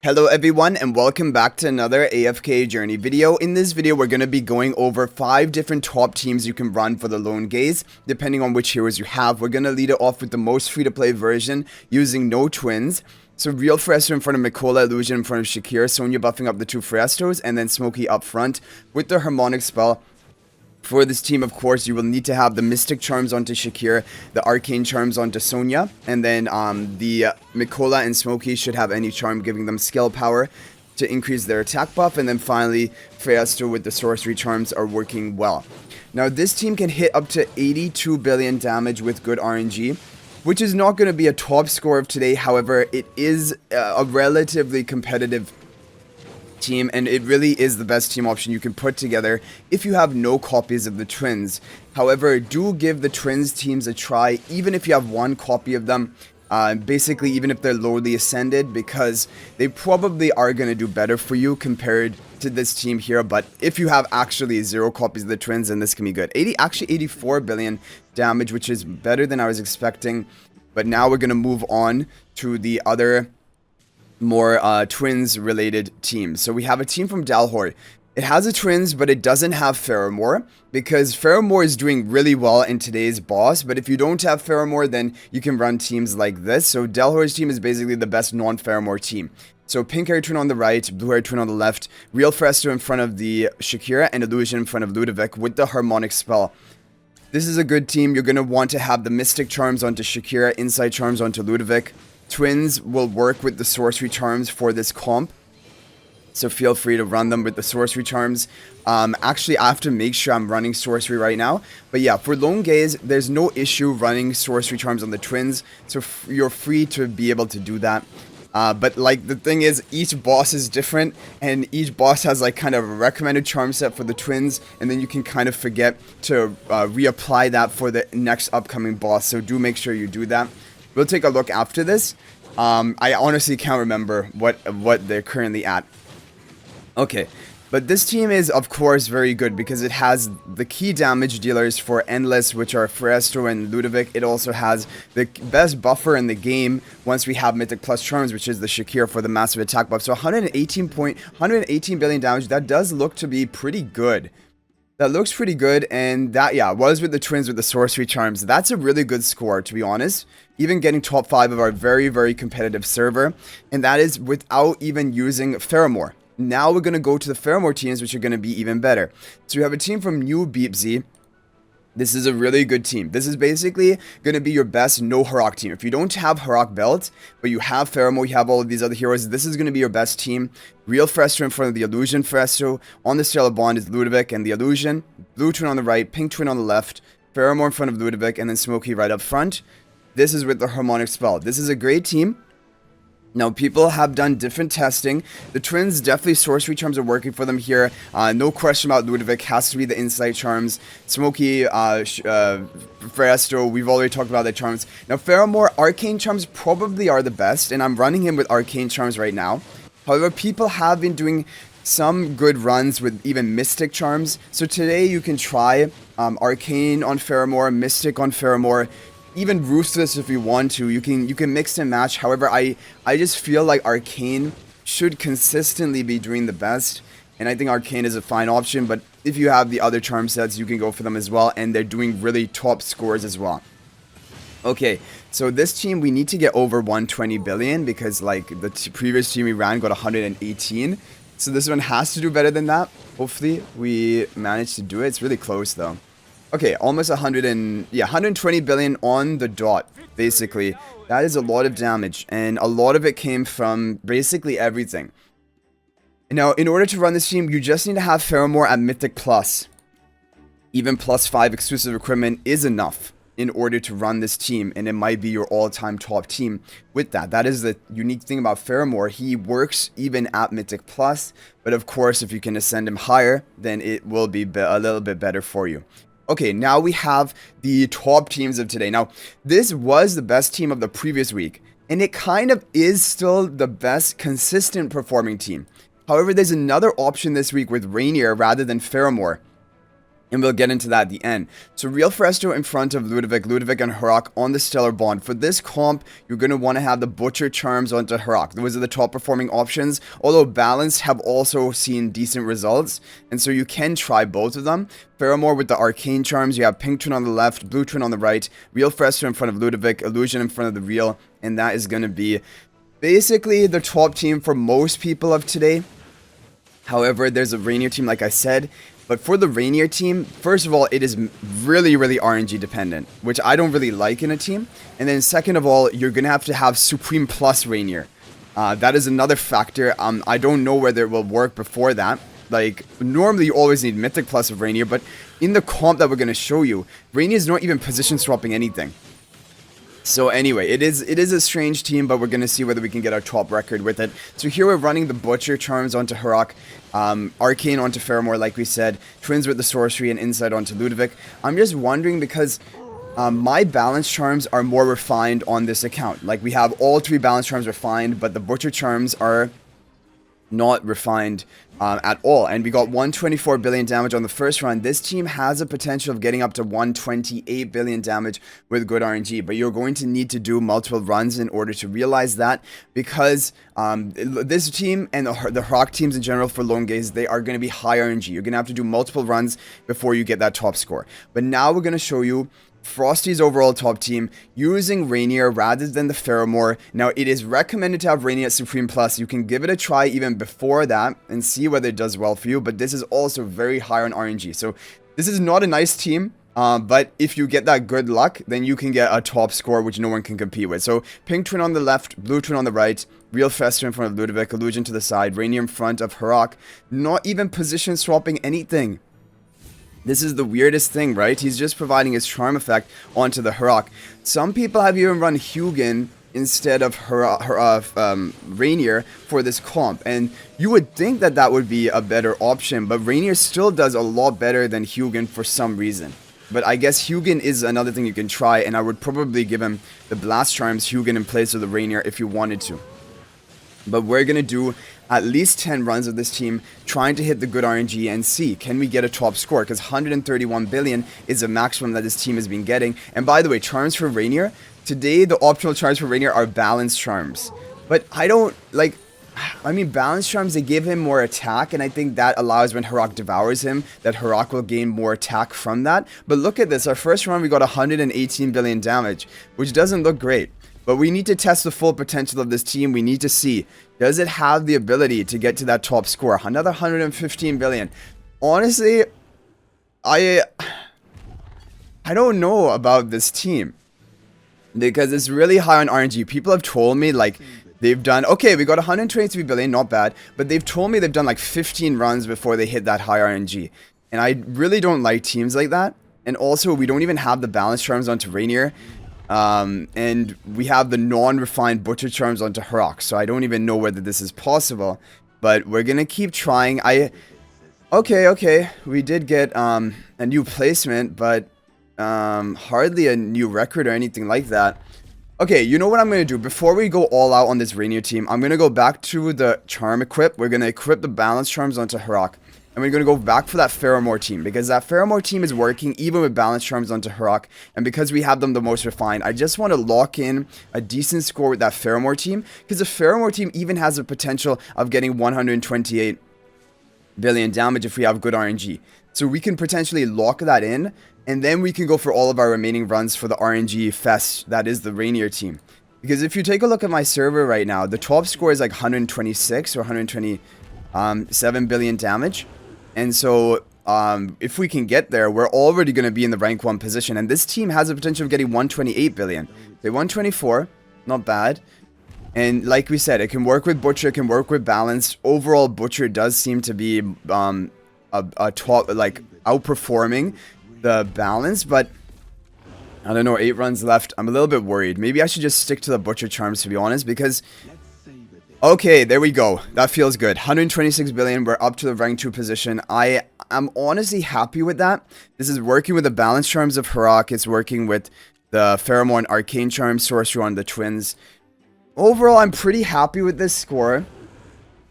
Hello everyone and welcome back to another AFK journey video. In this video we're going to be going over 5 different top teams you can run for the lone gaze depending on which heroes you have. We're going to lead it off with the most free to play version using no twins. So Real Fresco in front of Mikola, Illusion in front of Shakir, Sonya buffing up the 2 Frestos, and then Smokey up front with the Harmonic spell. For this team, of course, you will need to have the Mystic Charms onto Shakir, the Arcane Charms onto Sonya, and then the Mikola and Smokey should have any charm giving them skill power to increase their attack buff, and then finally, Freyasto with the Sorcery Charms are working well. Now, this team can hit up to 82 billion damage with good RNG, which is not going to be a top score of today. However, it is a relatively competitive team, and it really is the best team option you can put together if you have no copies of the twins. However, do give the twins teams a try even if you have one copy of them, basically even if they're lowly ascended, because they probably are going to do better for you compared to this team here. But if you have actually 0 copies of the twins, then this can be good. Actually 84 billion damage, which is better than I was expecting. But now we're going to move on to the other more twins related teams. So we have a team from Dalhor. It has a twins, but it doesn't have Faramor, because Faramor is doing really well in today's boss. But if you don't have Faramor, then you can run teams like this. So Dalhor's team is basically the best non-Faramor team. So pink hair twin on the right, blue hair twin on the left, Real Fresco in front of the Shakira, and Illusion in front of Ludovic with the Harmonic spell. This is a good team. You're going to want to have the Mystic Charms onto Shakira, Insight Charms onto Ludovic. Twins will work with the Sorcery Charms for this comp, so feel free to run them with the Sorcery Charms. Actually, I have to make sure I'm running Sorcery right now. But yeah, for Lone Gaze, there's no issue running Sorcery Charms on the twins, so you're free to be able to do that. But like the thing is, each boss is different, and each boss has like kind of a recommended charm set for the twins, and then you can kind of forget to reapply that for the next upcoming boss, so do make sure you do that. We'll take a look after this. I honestly can't remember what they're currently at. Okay, but this team is of course very good because it has the key damage dealers for Endless, which are Freyasto and Ludovic. It also has the best buffer in the game once we have Mythic plus Charms, which is the Shakir for the massive attack buff. So 118 billion damage, that does look to be pretty good. That looks pretty good, and that, yeah, was with the twins with the Sorcery Charms. That's a really good score, to be honest. Even getting top 5 of our very, very competitive server, and that is without even using Faramor. Now we're going to go to the Faramor teams, which are going to be even better. So you have a team from New Beepsy. This is a really good team. This is basically going to be your best no Harak team. If you don't have Harak belt, but you have Faramor, you have all of these other heroes, this is going to be your best team. Real Fresco in front of the Illusion Fresco. On the Stellar Bond is Ludovic and the Illusion. Blue twin on the right, pink twin on the left. Faramor in front of Ludovic, and then Smokey right up front. This is with the Harmonic spell. This is a great team. Now, people have done different testing. The twins, definitely Sorcery Charms are working for them here. No question about Ludovic, has to be the Insight Charms. Smokey, Freyasto, we've already talked about the charms. Now, Faramor, Arcane Charms probably are the best, and I'm running him with Arcane Charms right now. However, people have been doing some good runs with even Mystic Charms. So today you can try Arcane on Faramor, Mystic on Faramor, even Ruthless if you want to. You can mix and match. However, I just feel like Arcane should consistently be doing the best, and I think Arcane is a fine option. But if you have the other charm sets, you can go for them as well, and they're doing really top scores as well. Okay, so this team, we need to get over 120 billion because like the previous team we ran got 118. So this one has to do better than that. Hopefully we manage to do it. It's really close though. Okay, almost 120 billion on the dot, basically. That is a lot of damage, and a lot of it came from basically everything. Now, in order to run this team, you just need to have Faramor at Mythic Plus. Even +5 exclusive equipment is enough in order to run this team, and it might be your all-time top team with that. That is the unique thing about Faramor. He works even at Mythic Plus, but of course, if you can ascend him higher, then it will be a little bit better for you. Okay, now we have the top teams of today. Now, this was the best team of the previous week, and it kind of is still the best consistent performing team. However, there's another option this week with Reinier rather than Faramor. And we'll get into that at the end. So Real Fresto in front of Ludovic, Ludovic and Harak on the Stellar Bond. For this comp, you're going to want to have the Butcher Charms onto Harak. Those are the top performing options, although Balanced have also seen decent results, and so you can try both of them. Faramor with the Arcane Charms, you have Pink Twin on the left, Blue Twin on the right, Real Fresto in front of Ludovic, Illusion in front of the Real, and that is going to be basically the top team for most people of today. However, there's a Reinier team like I said. But for the Reinier team, first of all, it is really, really RNG dependent, which I don't really like in a team. And then second of all, you're going to have Supreme plus Reinier. That is another factor. I don't know whether it will work before that. Like, normally you always need Mythic plus of Reinier, but in the comp that we're going to show you, Reinier is not even position swapping anything. So anyway, it is a strange team, but we're going to see whether we can get our top record with it. So here we're running the Butcher Charms onto Harak, Arcane onto Faramor, like we said, Twins with the Sorcery, and Insight onto Ludovic. I'm just wondering because my Balance Charms are more refined on this account. Like, we have all 3 Balance Charms refined, but the Butcher Charms are not refined at all, and we got 124 billion damage on the first run. This team has a potential of getting up to 128 billion damage with good RNG, but you're going to need to do multiple runs in order to realize that, because this team and the Harak teams in general for lone gaze, they are going to be high RNG. You're going to have to do multiple runs before you get that top score. But now we're going to show you Frosty's overall top team using Reinier rather than the Faramor. Now, it is recommended to have Reinier at Supreme Plus. You can give it a try even before that and see whether it does well for you, but this is also very high on RNG. So this is not a nice team, but if you get that good luck, then you can get a top score which no one can compete with. So Pink Twin on the left, Blue Twin on the right, Real Fester in front of Ludovic, Illusion to the side, Reinier in front of Harak, not even position swapping anything. This is the weirdest thing, right? He's just providing his charm effect onto the Harak. Some people have even run Hugin instead of Reinier for this comp, and you would think that that would be a better option, but Reinier still does a lot better than Hugin for some reason. But I guess Hugin is another thing you can try, and I would probably give him the Blast Charms Hugin in place of the Reinier if you wanted to. But we're going to do at least 10 runs of this team, trying to hit the good RNG and see, can we get a top score? Because 131 billion is the maximum that this team has been getting. And by the way, charms for Reinier, today the optimal charms for Reinier are Balance Charms. But I don't, like, I mean, Balance Charms, they give him more attack, and I think that allows when Harak devours him, that Harak will gain more attack from that. But look at this, our first run we got 118 billion damage, which doesn't look great. But we need to test the full potential of this team. We need to see, does it have the ability to get to that top score? Another 115 billion. Honestly, I don't know about this team, because it's really high on RNG. People have told me, like, they've done, okay, we got 123 billion, not bad, but they've told me they've done like 15 runs before they hit that high RNG. And I really don't like teams like that. And also, we don't even have the Balance Charms onto Reinier. And we have the non-refined Butcher Charms onto Harak, so I don't even know whether this is possible, but we're gonna keep trying. Okay, we did get a new placement, but hardly a new record or anything like that. Okay, you know what I'm gonna do? Before we go all out on this Reinier team, I'm gonna go back to the charm equip. We're gonna equip the Balance Charms onto Harak. And we're going to go back for that Faramor team, because that Faramor team is working even with Balance Charms onto Harak, and because we have them the most refined, I just want to lock in a decent score with that Faramor team, because the Faramor team even has the potential of getting 128 billion damage if we have good RNG. So we can potentially lock that in, and then we can go for all of our remaining runs for the RNG fest that is the Reinier team. Because if you take a look at my server right now, the top score is like 126 or 127 billion damage. And so, if we can get there, we're already going to be in the rank 1 position. And this team has the potential of getting 128 billion. They 124, not bad. And like we said, it can work with Butcher, it can work with Balance. Overall, Butcher does seem to be a top, like, outperforming the Balance. But, I don't know, 8 runs left. I'm a little bit worried. Maybe I should just stick to the Butcher Charms, to be honest, because... Okay, there we go. That feels good. 126 billion. We're up to the rank 2 position. I am honestly happy with that. This is working with the Balance Charms of Harak. It's working with the Faramor and Arcane Charms, Sorcerer on the Twins. Overall, I'm pretty happy with this score.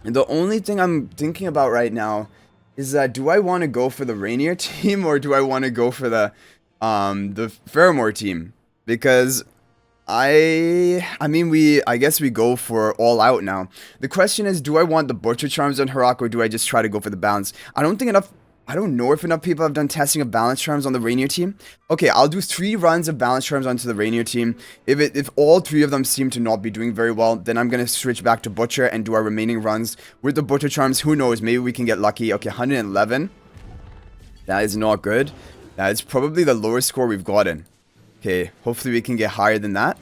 And the only thing I'm thinking about right now is that do I want to go for the Reinier team or do I want to go for the Faramor team? Because I guess we go for all out now. The question is, do I want the Butcher Charms on Harak or do I just try to go for the balance? I don't know if enough people have done testing of balance charms on the Reinier team. Okay, I'll do 3 runs of balance charms onto the Reinier team. If all 3 of them seem to not be doing very well, then I'm going to switch back to Butcher and do our remaining runs with the Butcher charms. Who knows, maybe we can get lucky. Okay, 111. That is not good. That is probably the lowest score we've gotten. Okay, hopefully we can get higher than that.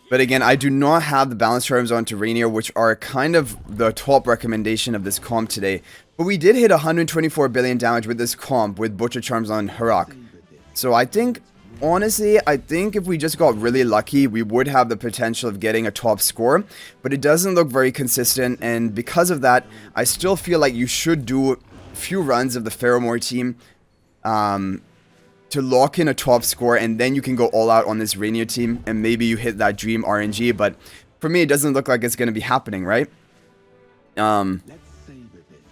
But again, I do not have the balance charms onto Reinier, which are kind of the top recommendation of this comp today. But we did hit 124 billion damage with this comp with Butcher Charms on Harak. So I think, honestly, if we just got really lucky, we would have the potential of getting a top score. But it doesn't look very consistent, and because of that, I still feel like you should do a few runs of the Faramor team to lock in a top score, and then you can go all out on this Reinier team, and maybe you hit that dream RNG, but for me, it doesn't look like it's going to be happening, right?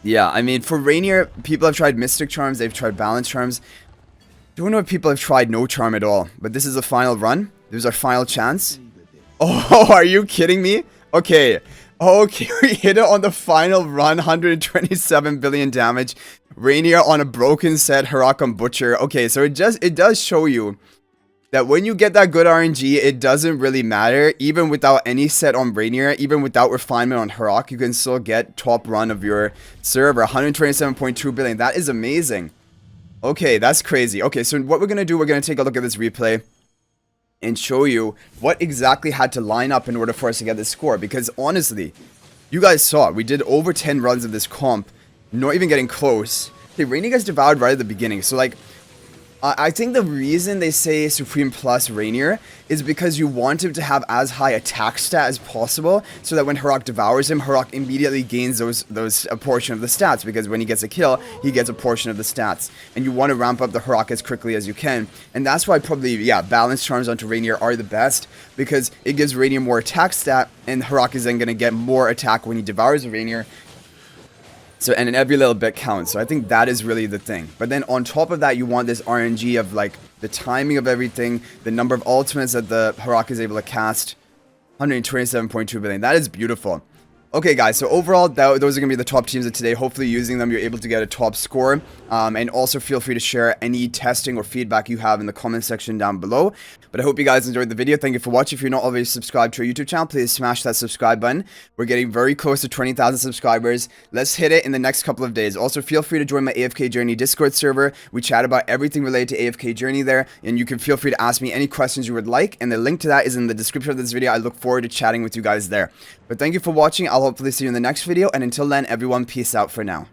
Yeah, I mean, for Reinier, people have tried Mystic Charms, they've tried Balance Charms. Don't know if people have tried no charm at all, but this is the final run. This is our final chance. Oh, are you kidding me? Okay. Okay, we hit it on the final run, 127 billion damage. Reinier on a broken set, Harak on Butcher. Okay, so it does show you that when you get that good RNG, it doesn't really matter. Even without any set on Reinier, even without refinement on Harak, you can still get top run of your server, 127.2 billion. That is amazing. Okay, that's crazy. Okay, so what we're going to do, we're going to take a look at this replay and show you what exactly had to line up in order for us to get this score. Because honestly, you guys saw it. We did over 10 runs of this comp, not even getting close. Okay, Reinier gets devoured right at the beginning. So like, I think the reason they say Supreme Plus Reinier is because you want him to have as high attack stat as possible, so that when Harak devours him, Harak immediately gains a portion of the stats, because when he gets a kill, he gets a portion of the stats. And you want to ramp up the Harak as quickly as you can. And that's why probably, yeah, balance charms onto Reinier are the best, because it gives Reinier more attack stat, and Harak is then going to get more attack when he devours Reinier. So, and then every little bit counts. So I think that is really the thing. But then on top of that, you want this RNG of like the timing of everything, the number of ultimates that the Harak is able to cast. 127.2 billion. That is beautiful. Okay, guys, so overall, those are going to be the top teams of today. Hopefully, using them, you're able to get a top score. And also, feel free to share any testing or feedback you have in the comment section down below. But I hope you guys enjoyed the video. Thank you for watching. If you're not already subscribed to our YouTube channel, please smash that subscribe button. We're getting very close to 20,000 subscribers. Let's hit it in the next couple of days. Also, feel free to join my AFK Journey Discord server. We chat about everything related to AFK Journey there. And you can feel free to ask me any questions you would like. And the link to that is in the description of this video. I look forward to chatting with you guys there. But thank you for watching. I'll hopefully see you in the next video, and until then, everyone, peace out for now.